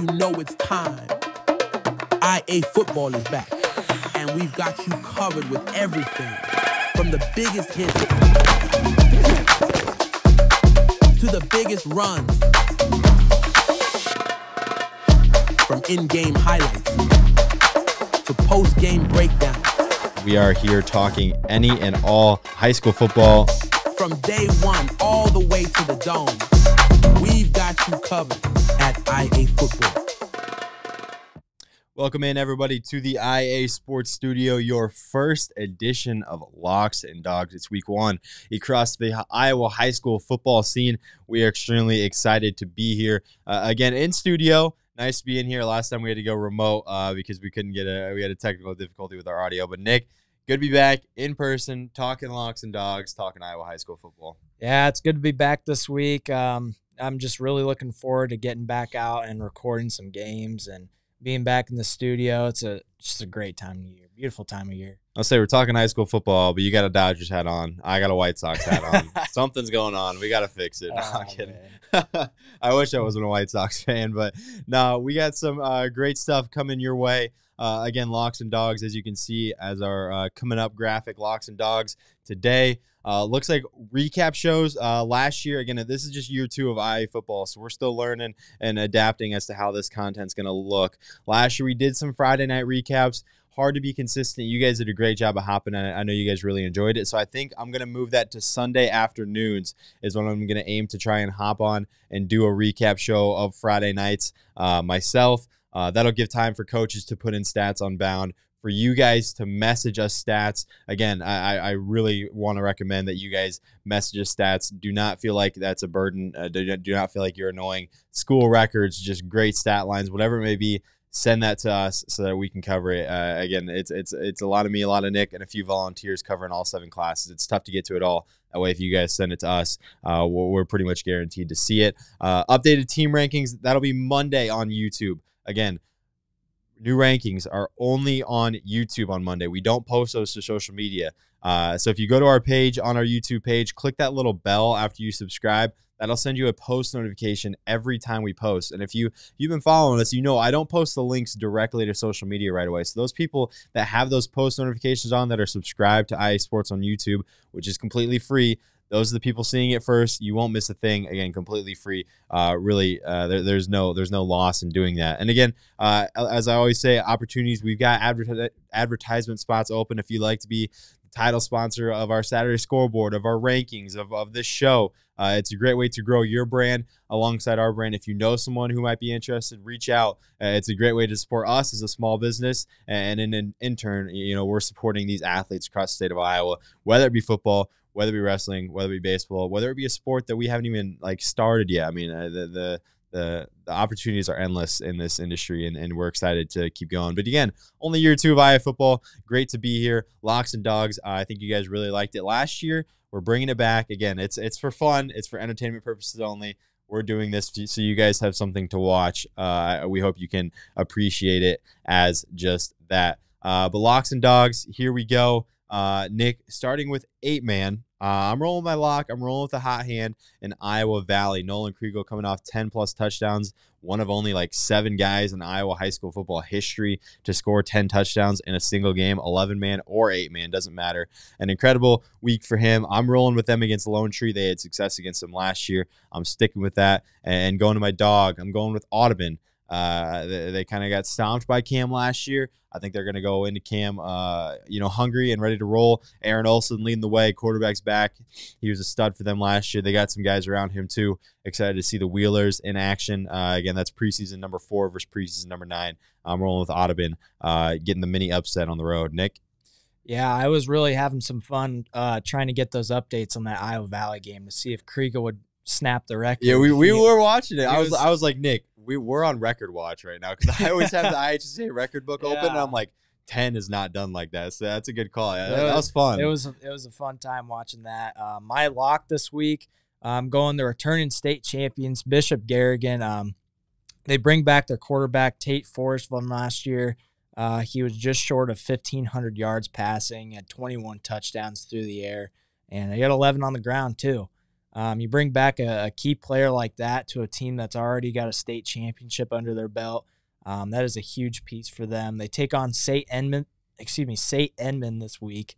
you know it's time. IAfootball is back, and we've got you covered with everything from the biggest hits to the biggest runs, from in-game highlights to post-game breakdowns. We are here talking any and all high school football. From day one all the way to the dome, we've got you covered at IAfootball. Welcome in, everybody, to the IA Sports Studio, your first edition of Locks and Dogs. It's week one across the Iowa high school football scene. We are extremely excited to be here again in studio. Nice to be in here. Last time we had to go remote because we couldn't we had a technical difficulty with our audio. But Nick, good to be back in person, talking Locks and Dogs, talking Iowa high school football. Yeah, it's good to be back this week. I'm just really looking forward to getting back out and recording some games and being back in the studio. It's just a great time of year, beautiful time of year. I'll say we're talking high school football, but you got a Dodgers hat on. I got a White Sox hat on. Something's going on. We got to fix it. No, I'm kidding. I wish I wasn't a White Sox fan, but no, we got some great stuff coming your way. Again, Locks and Dogs, as you can see, as our coming up graphic, Locks and Dogs today. Looks like recap shows last year. Again, this is just year 2 of IAfootball, so we're still learning and adapting as to how this content's going to look. Last year, we did some Friday night recaps. Hard to be consistent. You guys did a great job of hopping on it. I know you guys really enjoyed it, so I think I'm going to move that to Sunday afternoons is when I'm going to aim to try and hop on and do a recap show of Friday nights myself. That'll give time for coaches to put in stats on Bound, for you guys to message us stats. Again, I really want to recommend that you guys message us stats. Do not feel like that's a burden. Do not feel like you're annoying. School records, just great stat lines, whatever it may be, send that to us so that we can cover it. Again, it's a lot of me, a lot of Nick, and a few volunteers covering all 7 classes. It's tough to get to it all. That way, if you guys send it to us, we're pretty much guaranteed to see it. Updated team rankings, that'll be Monday on YouTube. Again, new rankings are only on YouTube on Monday. We don't post those to social media. So if you go to our page, on our YouTube page, click that little bell after you subscribe. That'll send you a post notification every time we post. And if you've been following us, you know I don't post the links directly to social media right away. So those people that have those post notifications on that are subscribed to IA Sports on YouTube, which is completely free, those are the people seeing it first. You won't miss a thing. Again, completely free. There's no loss in doing that. And again, as I always say, opportunities. We've got advertisement spots open if you'd like to be the title sponsor of our Saturday scoreboard, of our rankings, of this show. It's a great way to grow your brand alongside our brand. If you know someone who might be interested, reach out. It's a great way to support us as a small business, and in turn, we're supporting these athletes across the state of Iowa, whether it be football, whether it be wrestling, whether it be baseball, whether it be a sport that we haven't even started yet. I mean, the opportunities are endless in this industry, and we're excited to keep going. But again, only year 2 of IAfootball. Great to be here. Locks and Dogs. I think you guys really liked it last year. We're bringing it back again. It's for fun. It's for entertainment purposes only. We're doing this so you guys have something to watch. We hope you can appreciate it as just that. But Locks and Dogs, here we go. Nick, starting with 8-man. I'm rolling my lock. I'm rolling with a hot hand in Iowa Valley. Nolan Kriegel coming off 10-plus touchdowns, one of only 7 guys in Iowa high school football history to score 10 touchdowns in a single game, 11-man or 8-man, doesn't matter. An incredible week for him. I'm rolling with them against Lone Tree. They had success against them last year. I'm sticking with that. And going to my dog, I'm going with Audubon. They kind of got stomped by Cam last year. I think they're going to go into Cam, hungry and ready to roll. Aaron Olson leading the way. Quarterback's back. He was a stud for them last year. They got some guys around him too. Excited to see the Wheelers in action. Again, that's preseason number 4 versus preseason number 9. I'm rolling with Audubon, getting the mini upset on the road. Nick? Yeah, I was really having some fun trying to get those updates on that Iowa Valley game to see if Kriegel would snap the record. Yeah, we were watching it. I was like, Nick, we're on record watch right now, because I always have the IHSA record book open, and I'm like, 10 is not done like that. So that's a good call. Yeah, that was fun. It was a fun time watching that. My lock this week, I'm going the returning state champions, Bishop Garrigan. They bring back their quarterback, Tate Forrest, from last year. He was just short of 1,500 yards passing, had 21 touchdowns through the air, and he had 11 on the ground too. You bring back a key player like that to a team that's already got a state championship under their belt. That is a huge piece for them. They take on St. Edmund this week.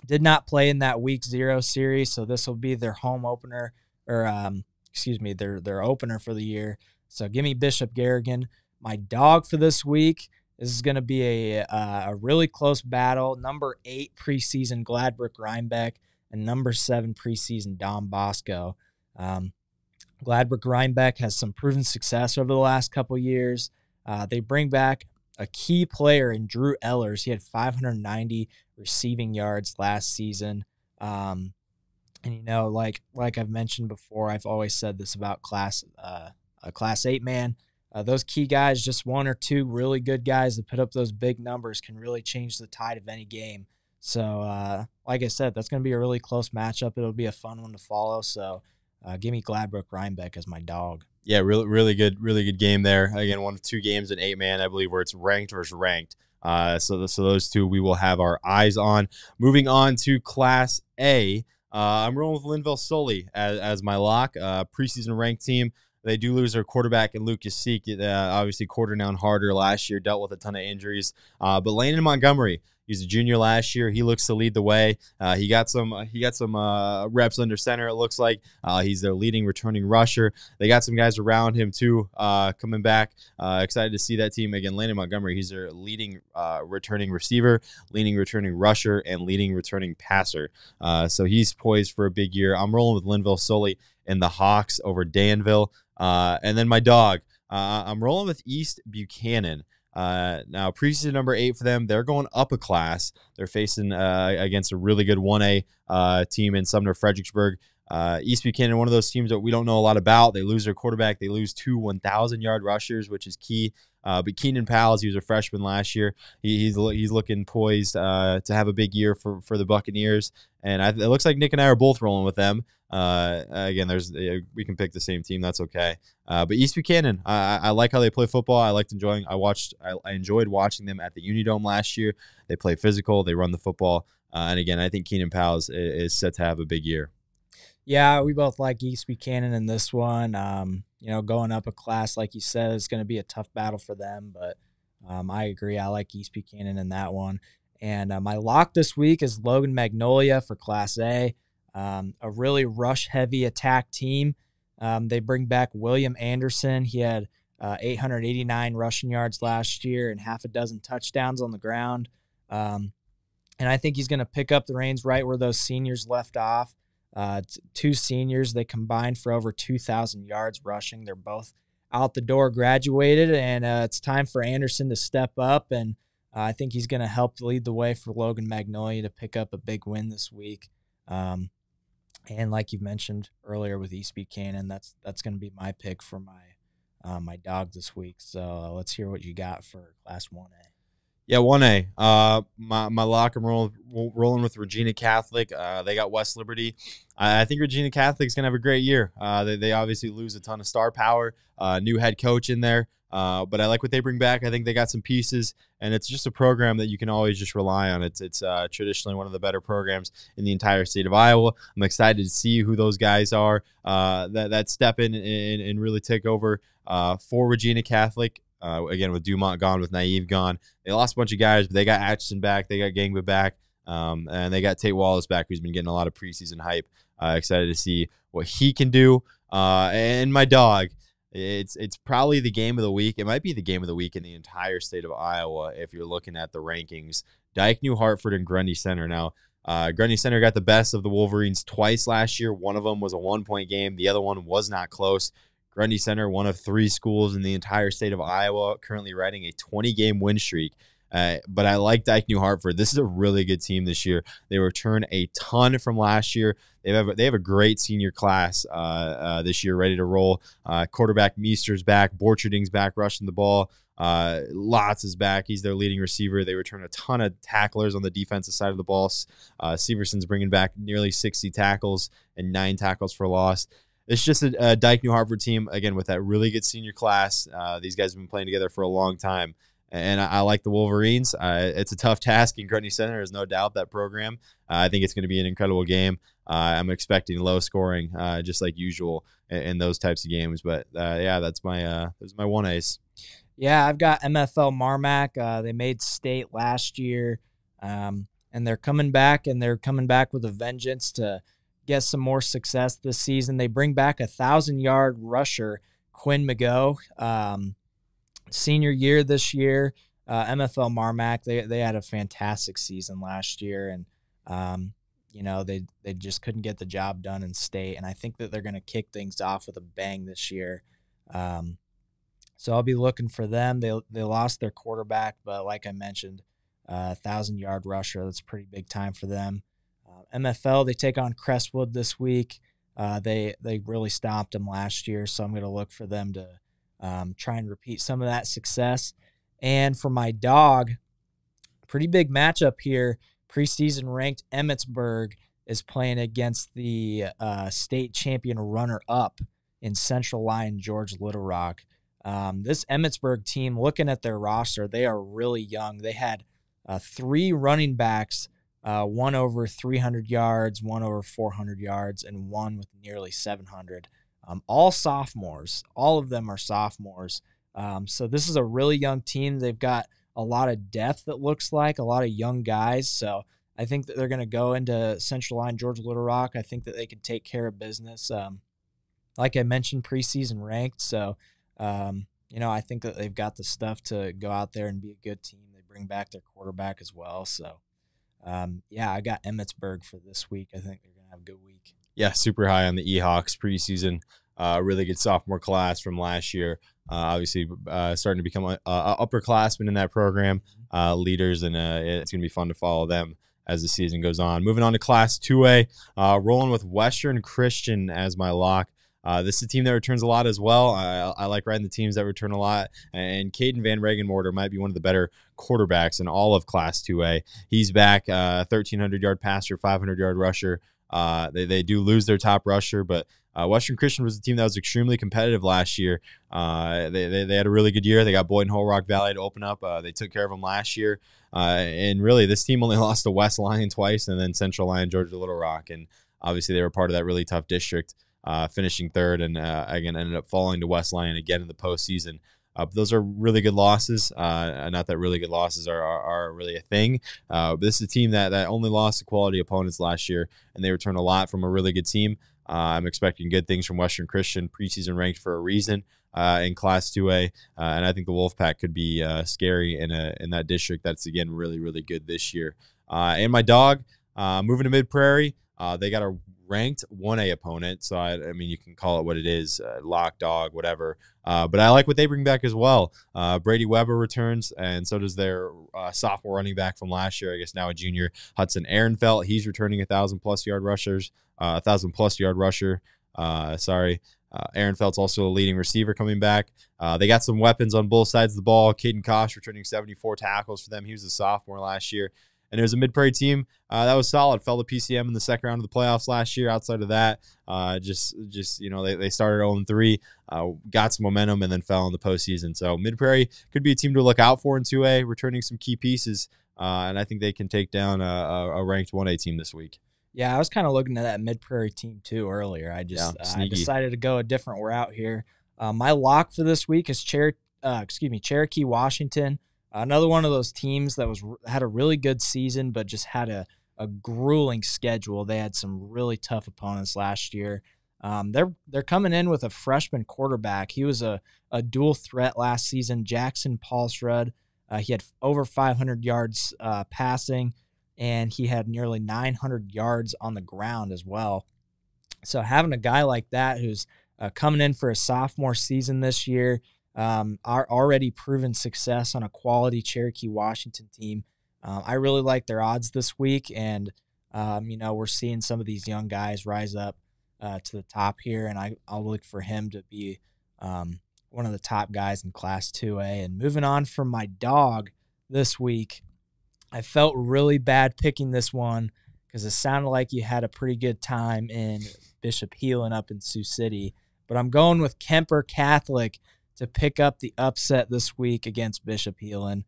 Did not play in that week 0 series, so this will be their home opener, or their opener for the year. So give me Bishop Garrigan. My dog for this week, this is going to be a really close battle. Number 8 preseason Gladbrook Rhinebeck and number 7 preseason Don Bosco. Gladbrook Rhinebeck has some proven success over the last couple years. They bring back a key player in Drew Ellers. He had 590 receiving yards last season. And like I've mentioned before, I've always said this about a Class 8 man. Those key guys, just one or two really good guys that put up those big numbers, can really change the tide of any game. So, like I said, that's going to be a really close matchup. It'll be a fun one to follow. So, give me Gladbrook Rhinebeck as my dog. Yeah, really good game there. Again, one of 2 games in 8-man, I believe, where it's ranked versus ranked. So those 2 we will have our eyes on. Moving on to Class A, I'm rolling with Linville Sully as my lock. Preseason ranked team. They do lose their quarterback in Lucas Seek. Obviously, quarter down harder last year, dealt with a ton of injuries. But Landon Montgomery, he's a junior last year. He looks to lead the way. He got some reps under center, it looks like. He's their leading returning rusher. They got some guys around him, too, coming back. Excited to see that team. Again, Landon Montgomery, he's their leading returning receiver, leading returning rusher, and leading returning passer. So he's poised for a big year. I'm rolling with Linville Sully and the Hawks over Danville. And then my dog, I'm rolling with East Buchanan. Now, preseason number 8 for them. They're going up a class. They're facing against a really good 1A team in Sumner Fredericksburg. East Buchanan, one of those teams that we don't know a lot about. They lose their quarterback. They lose 2 1,000-yard rushers, which is key. But Keenan Powles, he was a freshman last year. He's looking poised to have a big year for the Buccaneers. And it looks like Nick and I are both rolling with them. Again, we can pick the same team. That's okay. But East Buchanan, I like how they play football. I enjoyed watching them at the Unidome last year. They play physical. They run the football. And again, I think Keenan Powles is set to have a big year. Yeah, we both like East Buchanan in this one. Going up a class, like you said, is going to be a tough battle for them. But I agree. I like East Buchanan in that one. And my lock this week is Logan Magnolia for Class A. A really rush-heavy attack team. They bring back William Anderson. He had 889 rushing yards last year and half a dozen touchdowns on the ground. And I think he's going to pick up the reins right where those seniors left off. 2 seniors, they combined for over 2,000 yards rushing. They're both out the door, graduated, and it's time for Anderson to step up. And I think he's going to help lead the way for Logan Magnolia to pick up a big win this week. And like you mentioned earlier with East Buchanan, that's going to be my pick for my dog this week. So let's hear what you got for Class 1A. Yeah, 1A. My lock, I'm rolling with Regina Catholic. They got West Liberty. I think Regina Catholic's going to have a great year. They obviously lose a ton of star power, new head coach in there. But I like what they bring back. I think they got some pieces, and it's just a program that you can always just rely on. It's traditionally one of the better programs in the entire state of Iowa. I'm excited to see who those guys are that step in and really take over for Regina Catholic. Again, with Dumont gone, with Naive gone, they lost a bunch of guys, but they got Atchison back, they got Gangba back, and they got Tate Wallace back, who's been getting a lot of preseason hype. Excited to see what he can do. And my dog, it's probably the game of the week. It might be the game of the week in the entire state of Iowa if you're looking at the rankings. Dyke New Hartford and Grundy Center. Now, Grundy Center got the best of the Wolverines twice last year. One of them was a 1-point game. The other one was not close. Grundy Center, one of 3 schools in the entire state of Iowa, currently riding a 20-game win streak. But I like Dyke New Hartford. This is a really good team this year. They return a ton from last year. They have a great senior class this year, ready to roll. Quarterback Meester's back. Borcherding's back, rushing the ball. Lotz is back. He's their leading receiver. They return a ton of tacklers on the defensive side of the ball. Severson's bringing back nearly 60 tackles and 9 tackles for loss. It's just a Dyke New Hartford team, again, with that really good senior class. These guys have been playing together for a long time. and I like the Wolverines. It's a tough task in Grundy Center. There's no doubt that program. I think it's going to be an incredible game. I'm expecting low scoring, just like usual in those types of games. But yeah, that's my 1As. Yeah, I've got MFL Marmac. They made state last year, and they're coming back, with a vengeance to get some more success this season. They bring back a 1,000-yard rusher, Quinn McGough, senior year this year. MFL Marmac, they had a fantastic season last year, and they just couldn't get the job done in state. And I think that they're going to kick things off with a bang this year. So I'll be looking for them. They lost their quarterback, but like I mentioned, 1,000-yard rusher, that's a pretty big time for them. MFL, they take on Crestwood this week. They really stomped them last year, so I'm going to look for them to try and repeat some of that success. And for my dog, pretty big matchup here. Preseason ranked Emmitsburg is playing against the state champion runner-up in Central Lyon, George Little Rock. This Emmitsburg team, looking at their roster, they are really young. They had 3 running backs, one over 300 yards, one over 400 yards, and one with nearly 700. All sophomores. All of them are sophomores. So this is a really young team. They've got a lot of depth, it looks like, a lot of young guys. So I think that they're going to go into Central Lyon, George Little Rock. I think that they can take care of business. Like I mentioned, preseason ranked. So, I think that they've got the stuff to go out there and be a good team. They bring back their quarterback as well. So, I got Emmitsburg for this week. I think they're going to have a good week. Yeah, super high on the Hawkeyes preseason. Really good sophomore class from last year. Obviously, starting to become upperclassmen in that program, leaders, and it's going to be fun to follow them as the season goes on. Moving on to Class 2A, rolling with Western Christian as my lock. This is a team that returns a lot as well. I like riding the teams that return a lot, and Caden Van Regenmorter might be one of the better quarterbacks in all of Class 2A. He's back, 1,300-yard passer, 500-yard rusher. They do lose their top rusher, but Western Christian was a team that was extremely competitive last year. They had a really good year. They got Boyd and Whole Rock Valley to open up. They took care of them last year. And really, this team only lost to West Lyon twice and then Central Lyon, Georgia Little Rock. And obviously, they were part of that really tough district, finishing third, and again ended up falling to West Lyon again in the postseason. Those are really good losses. Not that really good losses are really a thing. But this is a team that only lost to quality opponents last year, and they returned a lot from a really good team. I'm expecting good things from Western Christian, preseason ranked for a reason in Class 2A, and I think the Wolfpack could be scary in that district. That's again really, really good this year. And my dog, moving to Mid Prairie, they got a ranked 1A opponent, so I mean you can call it what it is, lock, dog, whatever. But I like what they bring back as well. Brady Weber returns, and so does their sophomore running back from last year, I guess now a junior, Hudson Ehrenfeld. He's returning 1,000+ yard rushers, 1,000+ yard rusher. Ehrenfeld's also a leading receiver coming back. They got some weapons on both sides of the ball. Caden Kosh returning 74 tackles for them. He was a sophomore last year. And there's a Mid-Prairie team that was solid. Fell to PCM in the second round of the playoffs last year. Outside of that, they started 0-3, got some momentum, and then fell in the postseason. So Mid-Prairie could be a team to look out for in 2A, returning some key pieces, and I think they can take down a ranked 1A team this week. Yeah, I was kind of looking at that Mid-Prairie team too earlier. I decided to go a different route here. My lock for this week is Cherokee Washington. Another one of those teams that had a really good season, but just had a grueling schedule. They had some really tough opponents last year. They're coming in with a freshman quarterback. He was a dual threat last season, Jackson Paulsrud. He had over 500 yards passing, and he had nearly 900 yards on the ground as well. So having a guy like that who's coming in for a sophomore season this year, our already proven success on a quality Cherokee Washington team. I really like their odds this week, and we're seeing some of these young guys rise up to the top here, and I'll look for him to be one of the top guys in Class 2A. And moving on from my dog this week, I felt really bad picking this one because it sounded like you had a pretty good time in Bishop Heelan up in Sioux City, but I'm going with Kemper Catholic to pick up the upset this week against Bishop Heelan.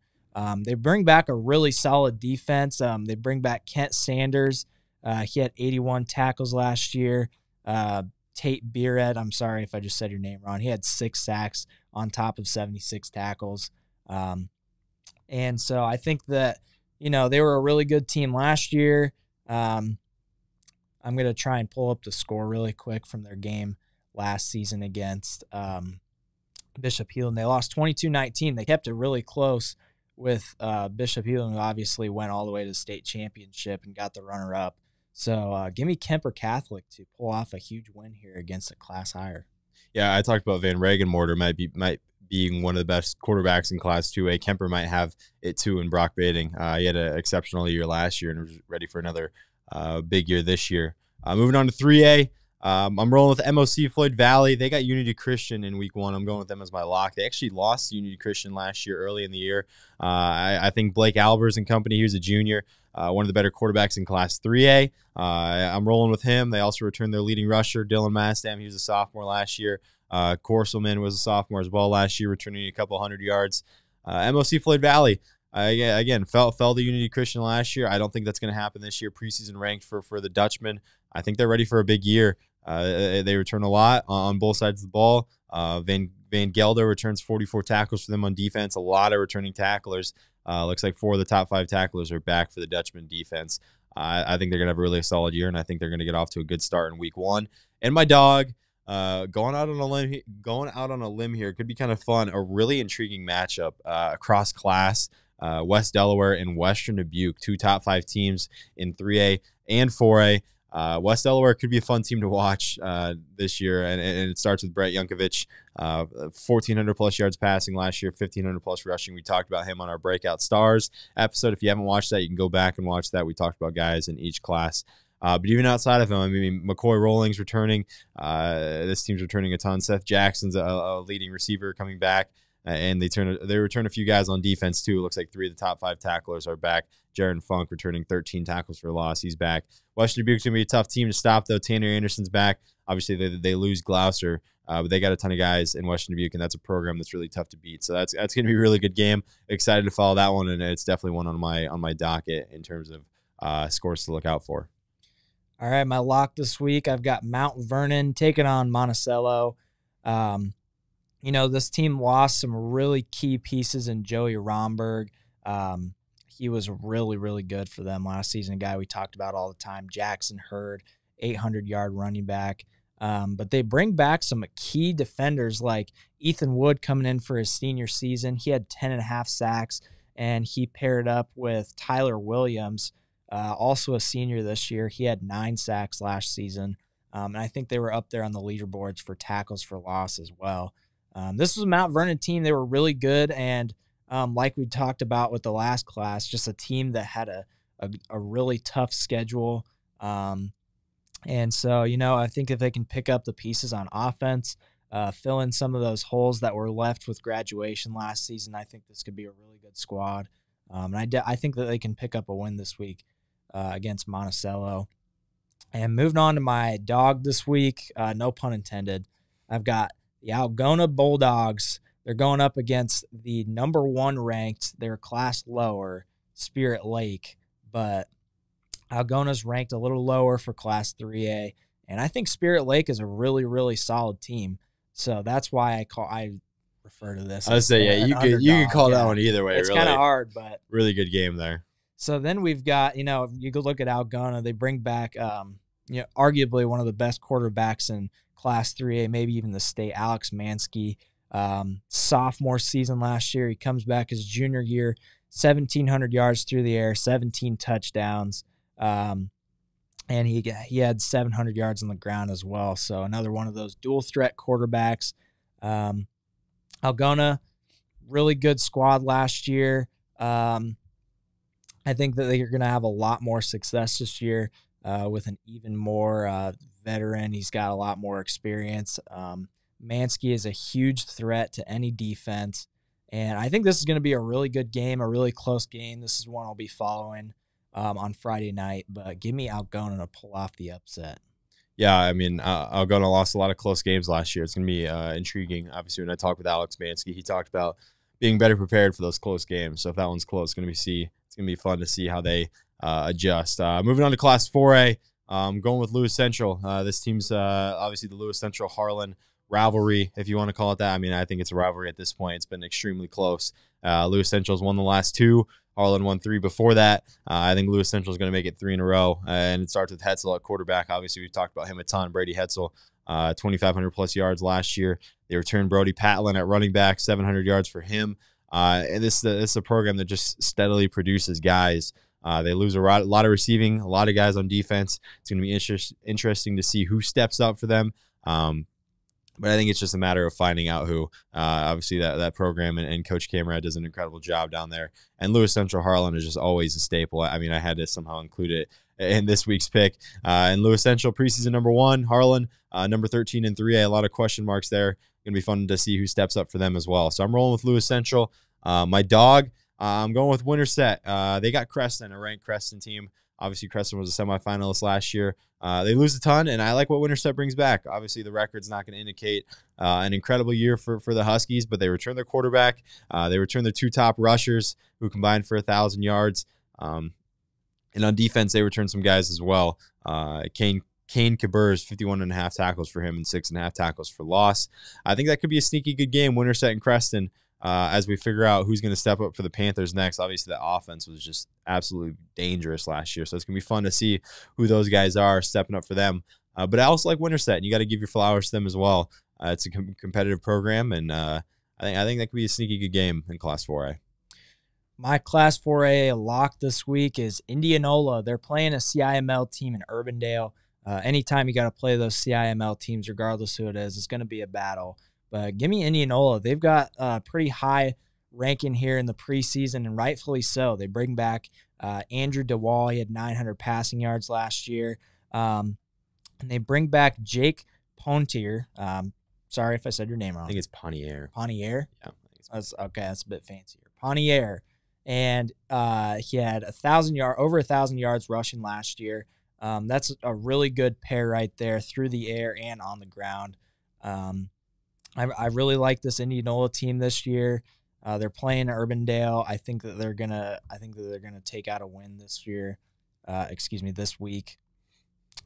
They bring back a really solid defense. They bring back Kent Sanders. He had 81 tackles last year. Tate Beered, I'm sorry if I just said your name wrong. He had 6 sacks on top of 76 tackles. And so I think that, they were a really good team last year. I'm going to try and pull up the score really quick from their game last season against Bishop Heelan. They lost 22-19. They kept it really close with Bishop Heelan, who obviously went all the way to the state championship and got the runner-up. So give me Kemper Catholic to pull off a huge win here against a class higher. Yeah, I talked about Van Regenmorter might being one of the best quarterbacks in Class 2A. Kemper might have it too in Brock Bading. He had an exceptional year last year and was ready for another big year this year. Moving on to 3A. I'm rolling with MOC Floyd Valley. They got Unity Christian in week 1. I'm going with them as my lock. They actually lost Unity Christian last year early in the year. I think Blake Albers and company, he was a junior, one of the better quarterbacks in Class 3A. I'm rolling with him. They also returned their leading rusher, Dylan Mastam. He was a sophomore last year. Corselman was a sophomore as well last year, returning a couple 100 yards. MOC Floyd Valley. Again, fell to Unity Christian last year. I don't think that's going to happen this year. Preseason ranked for the Dutchmen. I think they're ready for a big year. They return a lot on both sides of the ball. Van Gelder returns 44 tackles for them on defense. A lot of returning tacklers. Looks like 4 of the top 5 tacklers are back for the Dutchman defense. I think they're going to have a really solid year, and I think they're going to get off to a good start in week 1. And my dog, going out on a limb here, could be kind of fun. A really intriguing matchup across class. West Delaware and Western Dubuque, 2 top 5 teams in 3A and 4A. West Delaware could be a fun team to watch this year, and it starts with Brett Yankovic, 1,400-plus yards passing last year, 1,500-plus rushing. We talked about him on our Breakout Stars episode. If you haven't watched that, you can go back and watch that. We talked about guys in each class. But even outside of him, I mean, McCoy Rollings returning. This team's returning a ton. Seth Jackson's a leading receiver coming back. And they return a few guys on defense, too. It looks like 3 of the top 5 tacklers are back. Jaron Funk returning 13 tackles for loss. He's back. Western Dubuque's going to be a tough team to stop, though. Tanner Anderson's back. Obviously, they lose Gloucester, but they got a ton of guys in Western Dubuque, and that's a program that's really tough to beat. So that's going to be a really good game. Excited to follow that one, and it's definitely one on my docket in terms of scores to look out for. All right, my lock this week, I've got Mount Vernon taking on Monticello. This team lost some really key pieces in Joey Romberg. He was really, really good for them last season, a guy we talked about all the time. Jackson Hurd, 800-yard running back. But they bring back some key defenders like Ethan Wood coming in for his senior season. He had 10.5 sacks, and he paired up with Tyler Williams, also a senior this year. He had 9 sacks last season. And I think they were up there on the leaderboards for tackles for loss as well. This was a Mount Vernon team. They were really good, and like we talked about with the last class, just a team that had a really tough schedule. And so, I think if they can pick up the pieces on offense, fill in some of those holes that were left with graduation last season, I think this could be a really good squad. And I think that they can pick up a win this week against Monticello. And moving on to my dog this week, no pun intended, I've got the Algona Bulldogs. They're going up against the number 1 ranked, their class lower, Spirit Lake. But Algona's ranked a little lower for Class 3A. And I think Spirit Lake is a really, really solid team. So that's why I refer to this. I would say, you could call that one either way. It's really, kind of hard, but really good game there. So then we've got, you could look at Algona. They bring back, arguably one of the best quarterbacks in Class 3A, maybe even the state, Alex Mansky. Sophomore season last year. He comes back his junior year, 1,700 yards through the air, 17 touchdowns. And he had 700 yards on the ground as well. So another one of those dual threat quarterbacks. Algona, really good squad last year. I think that they're going to have a lot more success this year with an even more veteran. He's got a lot more experience. Mansky is a huge threat to any defense. And I think this is going to be a really good game, a really close game. This is one I'll be following on Friday night. But give me Algona to pull off the upset. Yeah, I mean, Algona lost a lot of close games last year. It's going to be intriguing. Obviously, when I talked with Alex Bansky, he talked about being better prepared for those close games. So if that one's close, it's going to be fun to see how they adjust. Moving on to Class 4A, going with Lewis Central. This team's obviously the Lewis Central Harlan rivalry, if you want to call it that. I mean, I think it's a rivalry at this point. It's been extremely close. Lewis Central's won the last 2. Harlan won 3 before that. I think Lewis Central is going to make it 3 in a row. And it starts with Hetzel at quarterback. Obviously, we've talked about him a ton. Brady Hetzel, 2,500 plus yards last year. They returned Brody Patlin at running back, 700 yards for him. And this is a program that just steadily produces guys. They lose a lot of receiving, a lot of guys on defense. It's going to be interesting to see who steps up for them. But I think it's just a matter of finding out who. Obviously, that program and Coach Cameron does an incredible job down there. And Lewis Central Harlan is just always a staple. I mean, I had to somehow include it in this week's pick. And Lewis Central, preseason number 1. Harlan, number 13 in 3A. A lot of question marks there. Going to be fun to see who steps up for them as well. So I'm rolling with Lewis Central. My dog, I'm going with Winterset. They got Creston, a ranked Creston team. Obviously, Creston was a semifinalist last year. They lose a ton, and I like what Winterset brings back. Obviously, the record's not going to indicate an incredible year for the Huskies, but they return their quarterback. They return their 2 top rushers who combined for 1,000 yards. And on defense, they return some guys as well. Kane Kabers, 51.5 tackles for him and 6.5 tackles for loss. I think that could be a sneaky good game, Winterset and Creston. As we figure out who's going to step up for the Panthers next. Obviously, the offense was just absolutely dangerous last year, so it's going to be fun to see who those guys are stepping up for them. But I also like Winterset, and you got to give your flowers to them as well. It's a competitive program, and I think that could be a sneaky good game in Class 4A. My Class 4A lock this week is Indianola. They're playing a CIML team in Urbandale. Anytime you got to play those CIML teams, regardless who it is, it's going to be a battle. But give me Indianola. They've got a pretty high ranking here in the preseason, and rightfully so. They bring back Andrew DeWall. He had 900 passing yards last year. And they bring back Jake Pontier. Sorry if I said your name wrong. I think it's Pontier. Pontier? Yeah. That's a bit fancier. Pontier. And he had over 1,000 yards rushing last year. That's a really good pair right there through the air and on the ground. I really like this Indianola team this year. They're playing Urbandale. I think that they're gonna take out a win this year. This week.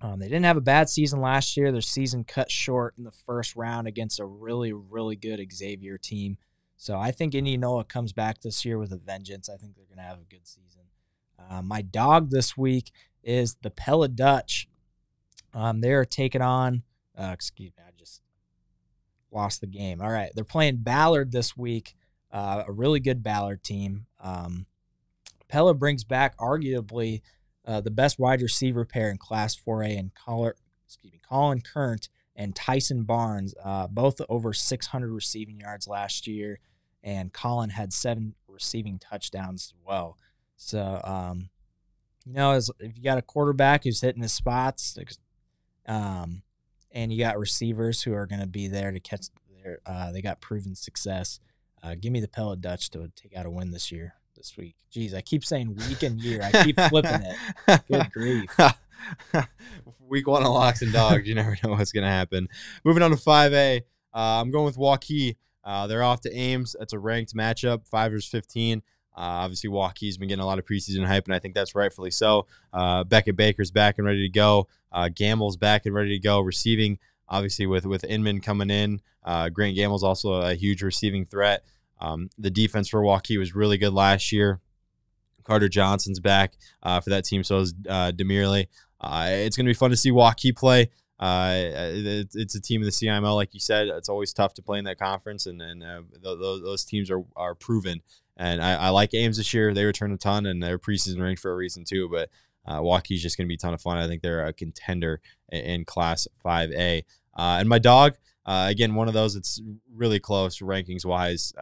They didn't have a bad season last year. Their season cut short in the first round against a really, really good Xavier team. So I think Indianola comes back this year with a vengeance. I think they're gonna have a good season. My dog this week is the Pella Dutch. They are taking on. I just lost the game. All right. They're playing Ballard this week, a really good Ballard team. Pella brings back arguably the best wide receiver pair in Class 4A, and Colin Current and Tyson Barnes, both over 600 receiving yards last year, and Colin had 7 receiving touchdowns as well. So, if you got a quarterback who's hitting his spots, and you got receivers who are going to be there to catch they got proven success. Give me the Pella Dutch to take out a win this week. Jeez, I keep saying week and year. I keep flipping it. Good grief. Week 1 of locks and dogs. You never know what's going to happen. Moving on to 5A. I'm going with Hawkeyes. They're off to Ames. That's a ranked matchup, 5 versus 15. Obviously, Hawkeyes been getting a lot of preseason hype, and I think that's rightfully so. Beckett Baker's back and ready to go. Gamble's back and ready to go. Receiving, obviously, with Inman coming in. Grant Gamble's also a huge receiving threat. The defense for Hawkeyes was really good last year. Carter Johnson's back for that team, so is Demirley. It's going to be fun to see Hawkeyes play. It's a team in the CIML, like you said. It's always tough to play in that conference, and those teams are proven. And I like Ames this year. They return a ton, and they're preseason ranked for a reason too. But Hawkeyes is just going to be a ton of fun. I think they're a contender in Class 5A. And my dog, again, one of those that's really close rankings-wise.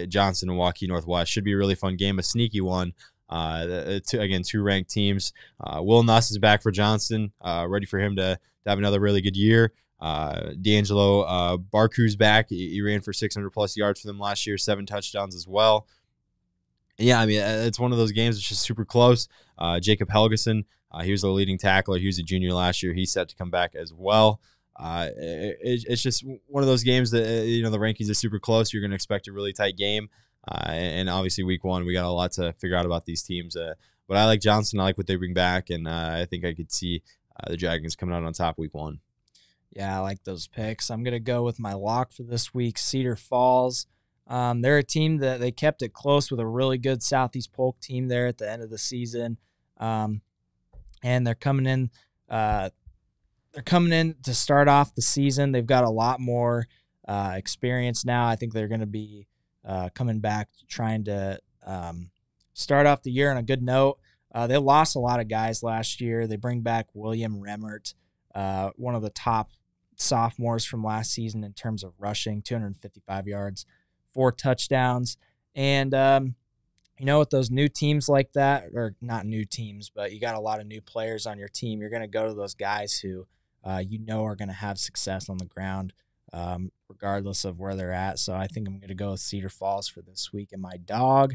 Johnson and Hawkeyes Northwest should be a really fun game, a sneaky one. Two ranked teams. Will Nuss is back for Johnson, ready for him to have another really good year. D'Angelo Barku's back. He ran for 600-plus yards for them last year, 7 touchdowns as well. Yeah, I mean, it's one of those games that's just super close. Jacob Helgeson He was the leading tackler. He was a junior last year. He's set to come back as well. It's just one of those games that, the rankings are super close. You're going to expect a really tight game. And obviously week 1, we got a lot to figure out about these teams. But I like Johnson. I like what they bring back. And I think I could see the Dragons coming out on top week 1. Yeah, I like those picks. I'm going to go with my lock for this week, Cedar Falls. They're a team that they kept it close with a really good Southeast Polk team there at the end of the season. And they're coming in to start off the season. They've got a lot more experience now. I think they're going to be coming back trying to start off the year on a good note. They lost a lot of guys last year. They bring back William Remmert, one of the top sophomores from last season in terms of rushing, 255 yards, 4 touchdowns. And, with those new teams like that, or not new teams, but you got a lot of new players on your team, you're going to go to those guys who are going to have success on the ground regardless of where they're at. So I think I'm going to go with Cedar Falls for this week. And my dog,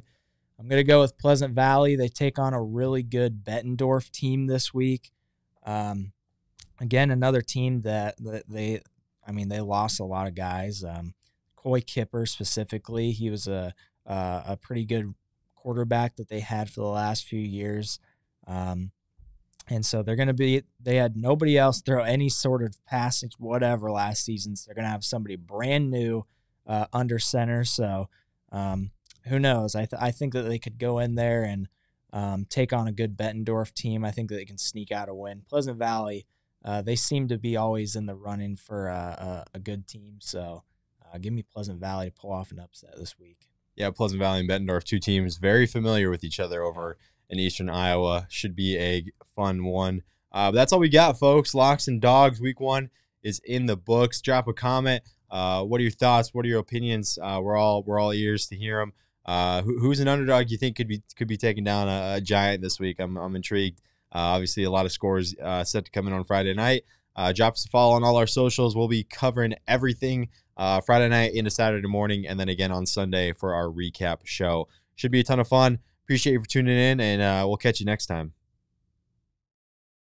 I'm going to go with Pleasant Valley. They take on a really good Bettendorf team this week. Again, another team that they lost a lot of guys. Coy Kipper specifically, he was a pretty good quarterback that they had for the last few years. And so they had nobody else throw any sort of passage, whatever, last season. So they're going to have somebody brand new under center. So who knows? I think that they could go in there and take on a good Bettendorf team. I think that they can sneak out a win. Pleasant Valley, they seem to be always in the running for a good team. So give me Pleasant Valley to pull off an upset this week. Yeah, Pleasant Valley and Bettendorf, 2 teams very familiar with each other over in Eastern Iowa. Should be a fun one. But that's all we got, folks. Locks and Dogs week 1 is in the books. Drop a comment. What are your thoughts? What are your opinions? We're all ears to hear them. Who's an underdog you think could be taking down a giant this week? I'm intrigued. Obviously, a lot of scores set to come in on Friday night. Drop us a follow on all our socials. We'll be covering everything Friday night into Saturday morning, and then again on Sunday for our recap show. Should be a ton of fun. Appreciate you for tuning in, and we'll catch you next time.